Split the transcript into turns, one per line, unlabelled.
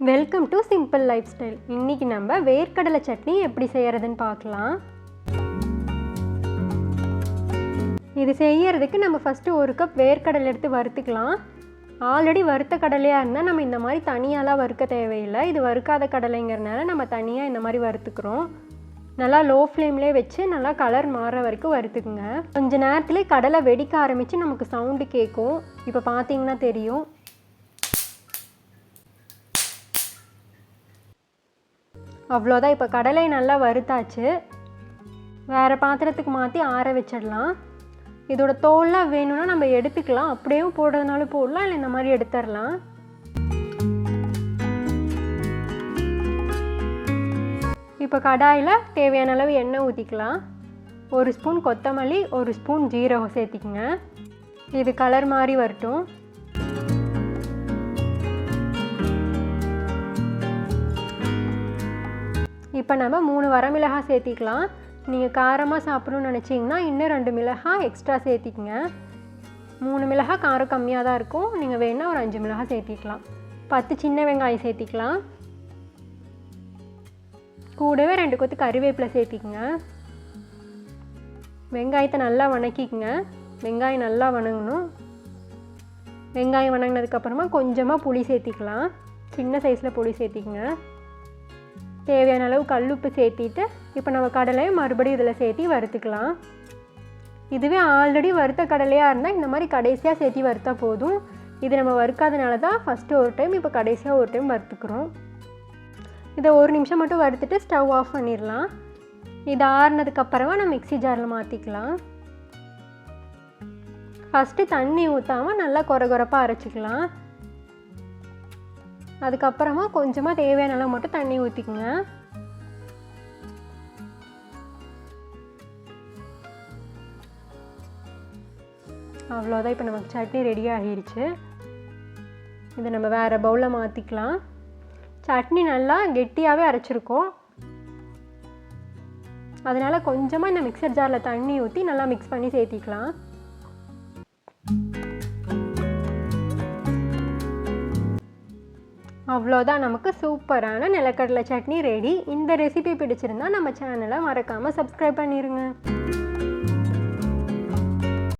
Welcome to simple life style. இன்றைக்கி நம்ம வேர்க்கடலை சட்னி எப்படி செய்கிறதுன்னு பார்க்கலாம். இது செய்யறதுக்கு நம்ம ஃபஸ்ட்டு 1 கப் வேர்க்கடலை எடுத்து வறுத்துக்கலாம். ஆல்ரெடி வறுத்த கடலையாக இருந்தால் நம்ம இந்த மாதிரி தனியாலாம் வறுக்க தேவையில்லை. இது வறுக்காத கடலைங்கிறதுனால நம்ம தனியாக இந்த மாதிரி வறுத்துக்கிறோம். நல்லா லோ ஃப்ளேம்லேயே வச்சு நல்லா கலர் மாற வரைக்கும் வறுத்துக்குங்க. கொஞ்சம் நேரத்துலேயே கடலை வெடிக்க ஆரம்பித்து நமக்கு சவுண்டு கேட்கும். இப்போ பார்த்தீங்கன்னா தெரியும். அவ்வளோதான். இப்போ கடலை நல்லா வறுத்தாச்சு. வேறு பாத்திரத்துக்கு மாற்றி ஆற வச்சிடலாம். இதோட தோல்லாம் வேணும்னா நம்ம எடுத்துக்கலாம். அப்படியே போடுறதுனாலும் போடலாம், இல்லை இந்த மாதிரி எடுத்துடலாம். இப்போ கடாயில் தேவையான அளவு எண்ணெய் ஊற்றிக்கலாம். 1 ஸ்பூன் கொத்தமல்லி, 1 ஸ்பூன் ஜீரகம் சேர்த்திக்கங்க. இது கலர் மாதிரி வரட்டும். இப்போ நம்ம 3 வரமிளகாய் சேர்த்திக்கலாம். நீங்கள் காரமாக சாப்பிட்ணுன்னு நினச்சிங்கன்னா இன்னும் 2 மிளகாய் எக்ஸ்ட்ரா சேர்த்திக்கங்க. 3 மிளகாய் காரம் கம்மியாக தான் இருக்கும். நீங்கள் வேணால் ஒரு 5 மிளகாய் சேர்த்திக்கலாம். 10 சின்ன வெங்காயம் சேர்த்திக்கலாம். கூடவே 2 கொத்து கறிவேப்பிலை சேர்த்திக்கங்க. வெங்காயத்தை நல்லா வணக்கிக்கங்க. வெங்காயம் நல்லா வணங்கணும். வெங்காயம் வணங்கினதுக்கப்புறமா கொஞ்சமாக புளி சேர்த்திக்கலாம். சின்ன சைஸில் புளி சேர்த்திக்கங்க. தேவையான அளவு கல்லுப்பு சேர்த்திட்டு இப்போ நம்ம கடலையை மறுபடியும் இதில் சேர்த்தி வறுத்துக்கலாம். இதுவே ஆல்ரெடி வறுத்த கடலையாக இருந்தால் இந்த மாதிரி கடைசியாக சேர்த்தி வறுத்தா போதும். இது நம்ம வறுக்காதனால தான் ஃபஸ்ட்டு ஒரு டைம், இப்போ கடைசியாக ஒரு டைம் வறுத்துக்கிறோம். இதை 1 நிமிஷம் மட்டும் வறுத்துட்டு ஸ்டவ் ஆஃப் பண்ணிடலாம். இது ஆறுனதுக்கப்புறமா நம்ம மிக்ஸி ஜாரில் மாற்றிக்கலாம். ஃபஸ்ட்டு தண்ணி ஊற்றாமல் நல்லா கொரகொரப்பாக அரைச்சிக்கலாம். அதுக்கப்புறமா கொஞ்சமாக தேவையான அளவு மட்டும் தண்ணி ஊற்றிக்குங்க. அவ்வளோதான். இப்போ நமக்கு சட்னி ரெடி ஆகிடுச்சு. இதை நம்ம வேறு பவுலில் மாற்றிக்கலாம். சட்னி நல்லா கெட்டியாகவே அரைச்சிருக்கோம். அதனால் கொஞ்சமாக இந்த மிக்சர் ஜாரில் தண்ணி ஊற்றி நல்லா மிக்ஸ் பண்ணி சேர்த்திக்கலாம். அவ்வளோதான். நமக்கு சூப்பரான நிலக்கடலை சட்னி ரெடி. இந்த ரெசிபி பிடிச்சிருந்தா நம்ம சேனலை மறக்காமல் சப்ஸ்கிரைப் பண்ணிடுங்க.